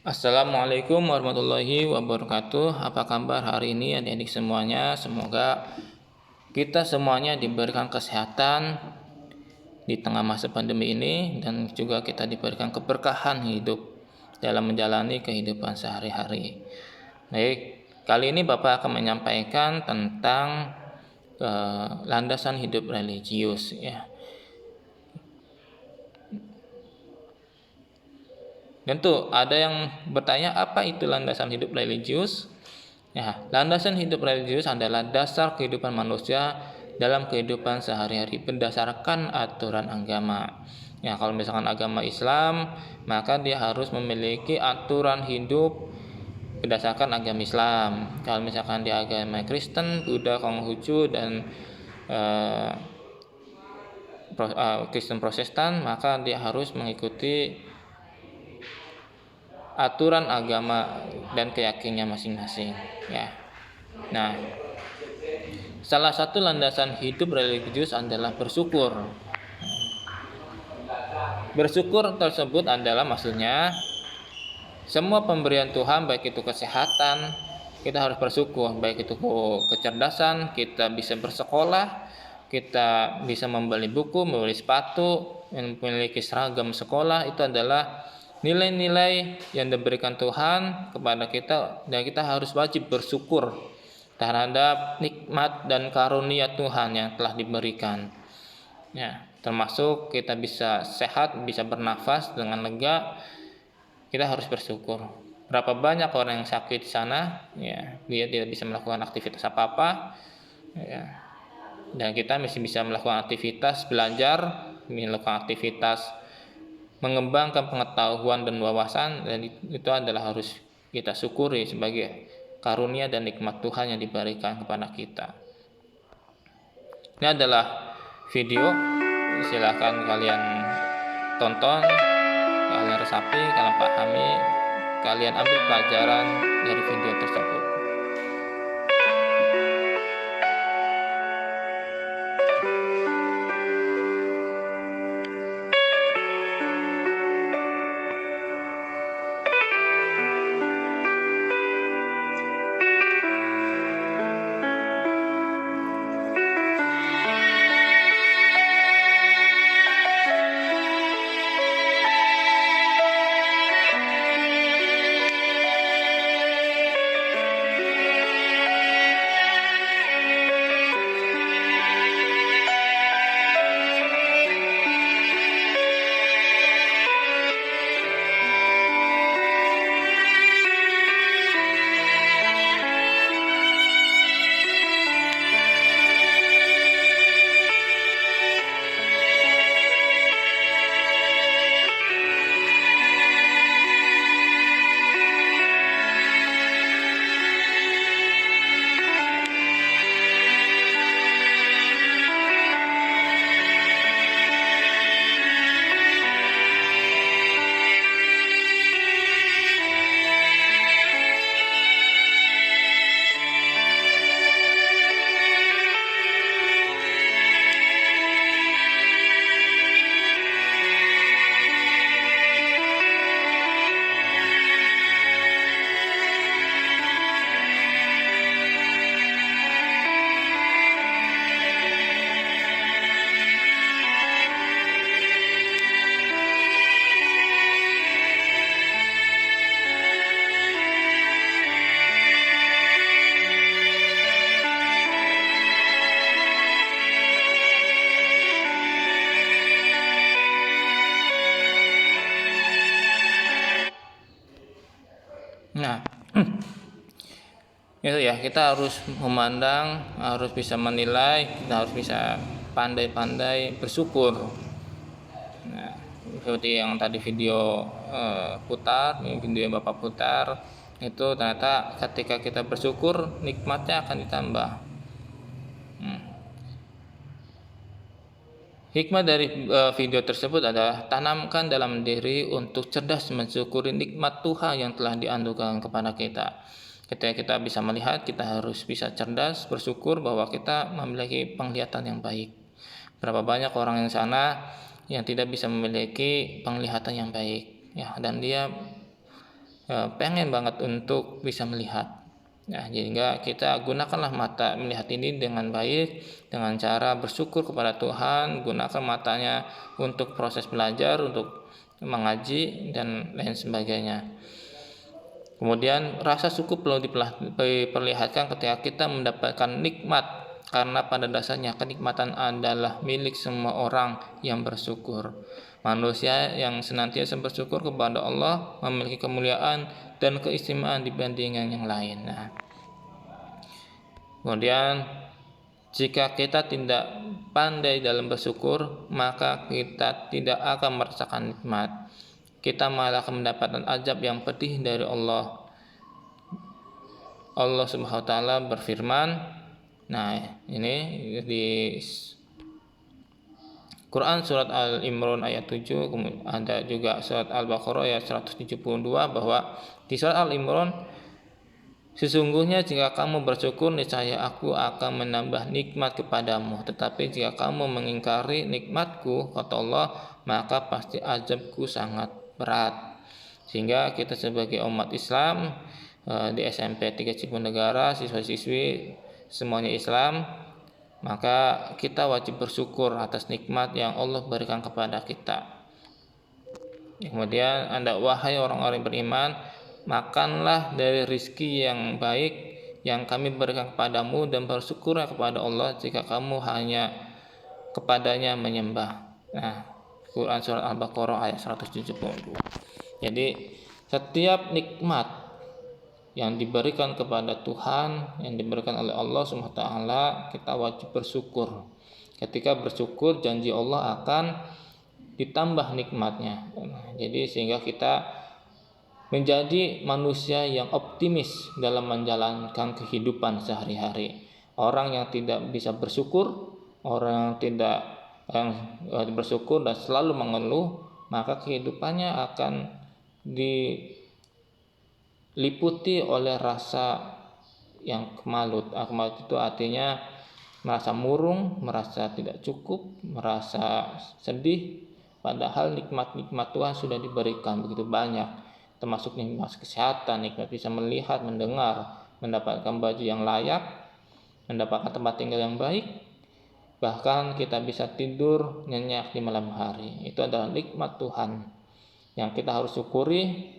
Assalamualaikum warahmatullahi wabarakatuh. Apa kabar hari ini adik-adik semuanya? Semoga kita semuanya diberikan kesehatan di tengah masa pandemi ini dan juga kita diberikan keberkahan hidup dalam menjalani kehidupan sehari-hari. Baik, kali ini Bapak akan menyampaikan tentang landasan hidup religius ya. Tentu ada yang bertanya apa itu landasan hidup religius? Ya, landasan hidup religius adalah dasar kehidupan manusia dalam kehidupan sehari-hari berdasarkan aturan agama. Ya, kalau misalkan agama Islam, maka dia harus memiliki aturan hidup berdasarkan agama Islam. Kalau misalkan di agama Kristen, Buddha, Konghucu dan Kristen Protestan, maka dia harus mengikuti aturan agama dan keyakinannya masing-masing ya. Nah, salah satu landasan hidup religius adalah bersyukur. Bersyukur tersebut adalah maksudnya semua pemberian Tuhan, baik itu kesehatan, kita harus bersyukur, baik itu kecerdasan, kita bisa bersekolah, kita bisa membeli buku, membeli sepatu, memiliki seragam sekolah, itu adalah nilai-nilai yang diberikan Tuhan kepada kita dan kita harus wajib bersyukur terhadap nikmat dan karunia Tuhan yang telah diberikan. Ya, termasuk kita bisa sehat, bisa bernafas dengan lega, kita harus bersyukur. Berapa banyak orang yang sakit di sana, ya, dia tidak bisa melakukan aktivitas apa-apa, ya, dan kita masih bisa melakukan aktivitas belajar, melakukan aktivitas mengembangkan pengetahuan dan wawasan, dan itu adalah harus kita syukuri sebagai karunia dan nikmat Tuhan yang diberikan kepada kita. Ini adalah video, silakan kalian tonton, kalian resapi, kalian pahami, kalian ambil pelajaran dari video tersebut. Nah, itu ya, kita harus memandang, harus bisa menilai, kita harus bisa pandai-pandai bersyukur. Nah, seperti yang tadi video video yang Bapak putar, itu ternyata ketika kita bersyukur nikmatnya akan ditambah. Hikmah dari video tersebut adalah tanamkan dalam diri untuk cerdas mensyukuri nikmat Tuhan yang telah dianugerahkan kepada kita. Ketika kita bisa melihat, kita harus bisa cerdas bersyukur bahwa kita memiliki penglihatan yang baik. Berapa banyak orang yang sana yang tidak bisa memiliki penglihatan yang baik, ya, dan dia pengen banget untuk bisa melihat. Nah, sehingga kita gunakanlah mata melihat ini dengan baik, dengan cara bersyukur kepada Tuhan, gunakan matanya untuk proses belajar, untuk mengaji, dan lain sebagainya. Kemudian rasa syukur perlu diperlihatkan ketika kita mendapatkan nikmat, karena pada dasarnya kenikmatan adalah milik semua orang yang bersyukur. Manusia yang senantiasa bersyukur kepada Allah memiliki kemuliaan dan keistimewaan dibandingkan yang lain. Nah, kemudian jika kita tidak pandai dalam bersyukur, maka kita tidak akan merasakan nikmat. Kita malah akan mendapatkan azab yang pedih dari Allah. Allah Subhanahu wa taala berfirman, nah ini di Quran surat Al-Imran ayat 7, ada juga surat Al-Baqarah ayat 172, bahwa di surat Al-Imran, sesungguhnya jika kamu bersyukur niscaya aku akan menambah nikmat kepadamu, tetapi jika kamu mengingkari nikmatku, kata Allah, maka pasti azabku sangat berat. Sehingga kita sebagai umat Islam di SMP 3 Cipunegara, siswa-siswi semuanya Islam, maka kita wajib bersyukur atas nikmat yang Allah berikan kepada kita. Kemudian Anda, wahai orang-orang beriman, makanlah dari rizki yang baik yang kami berikan kepadamu, dan bersyukurlah kepada Allah jika kamu hanya kepadanya menyembah. Nah, Quran surat Al-Baqarah ayat 172. Jadi setiap nikmat yang diberikan kepada Tuhan, yang diberikan oleh Allah Subhanahu wa taala, kita wajib bersyukur. Ketika bersyukur, janji Allah akan ditambah nikmatnya. Jadi sehingga kita menjadi manusia yang optimis dalam menjalankan kehidupan sehari-hari. Orang yang tidak bisa bersyukur, orang yang bersyukur dan selalu mengeluh, maka kehidupannya akan diliputi oleh rasa yang kemalut. Kemalut itu artinya merasa murung, merasa tidak cukup, merasa sedih, padahal nikmat-nikmat Tuhan sudah diberikan begitu banyak, termasuk nikmat kesehatan, nikmat bisa melihat, mendengar, mendapatkan baju yang layak, mendapatkan tempat tinggal yang baik, bahkan kita bisa tidur nyenyak di malam hari. Itu adalah nikmat Tuhan yang kita harus syukuri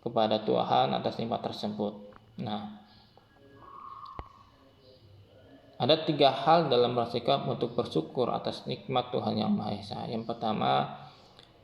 kepada Tuhan atas nikmat tersebut. Nah, ada 3 hal dalam bersikap untuk bersyukur atas nikmat Tuhan Yang Maha Esa. Yang pertama,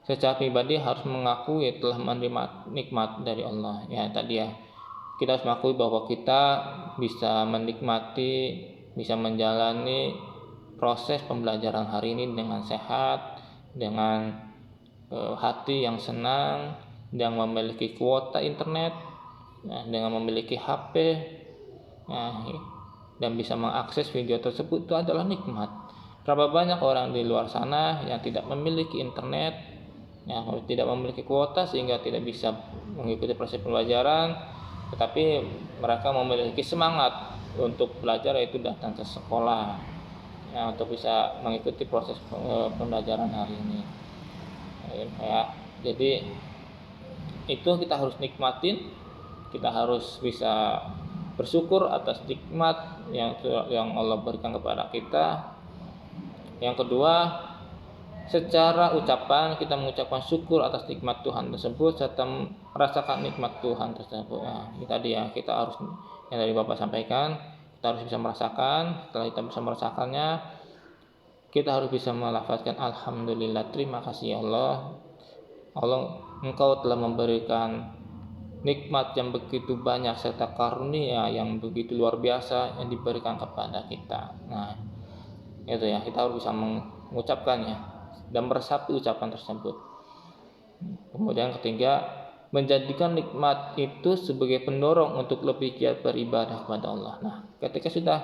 secara pribadi harus mengakui telah menerima nikmat dari Allah. Ya, tadi ya, kita harus mengakui bahwa kita bisa menikmati, bisa menjalani proses pembelajaran hari ini dengan sehat, dengan hati yang senang, yang memiliki kuota internet, dengan memiliki HP, dan bisa mengakses video tersebut. Itu adalah nikmat. Berapa banyak orang di luar sana yang tidak memiliki internet, tidak memiliki kuota, sehingga tidak bisa mengikuti proses pembelajaran, tetapi mereka memiliki semangat untuk belajar, yaitu datang ke sekolah untuk bisa mengikuti proses pembelajaran hari ini. Jadi itu kita harus nikmatin, kita harus bisa bersyukur atas nikmat yang Allah berikan kepada kita. Yang kedua, secara ucapan kita mengucapkan syukur atas nikmat Tuhan tersebut serta merasakan nikmat Tuhan tersebut. Tadi ya, kita harus, yang dari Bapak sampaikan, kita harus bisa merasakan. Setelah kita bisa merasakannya, kita harus bisa melafazkan alhamdulillah, terima kasih ya Allah. Allah, Engkau telah memberikan nikmat yang begitu banyak serta karunia yang begitu luar biasa yang diberikan kepada kita. Nah, itu ya, kita harus bisa mengucapkannya dan meresapi ucapan tersebut. Kemudian ketiga, menjadikan nikmat itu sebagai pendorong untuk lebih giat beribadah kepada Allah. Nah, ketika sudah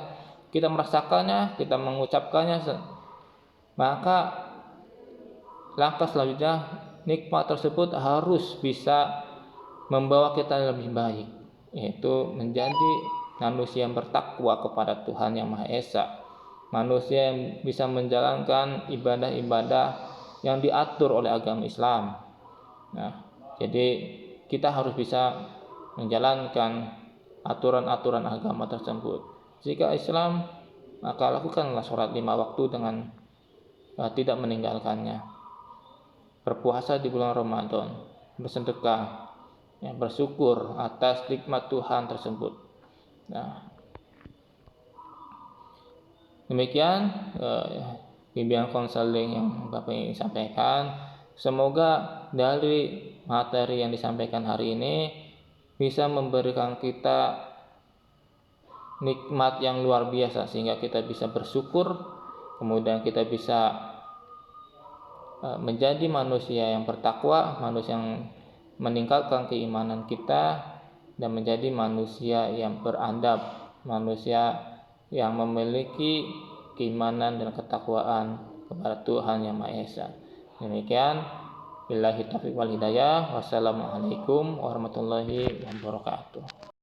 kita merasakannya, kita mengucapkannya, maka langkah selanjutnya, nikmat tersebut harus bisa membawa kita lebih baik, yaitu menjadi manusia yang bertakwa kepada Tuhan Yang Maha Esa, manusia yang bisa menjalankan ibadah-ibadah yang diatur oleh agama Islam. Nah, jadi kita harus bisa menjalankan aturan-aturan agama tersebut. Jika Islam, maka lakukanlah sholat 5 waktu dengan tidak meninggalkannya. Berpuasa di bulan Ramadan, bersedekah, bersyukur atas nikmat Tuhan tersebut. Nah, demikian bimbingan konseling yang Bapak ingin sampaikan. Semoga dari materi yang disampaikan hari ini bisa memberikan kita nikmat yang luar biasa, sehingga kita bisa bersyukur, kemudian kita bisa menjadi manusia yang bertakwa, manusia yang meningkatkan keimanan kita, dan menjadi manusia yang beradab, manusia yang memiliki keimanan dan ketakwaan kepada Tuhan Yang Maha Esa. Demikian, billahi taufiq wal hidayah. Wassalamualaikum warahmatullahi wabarakatuh.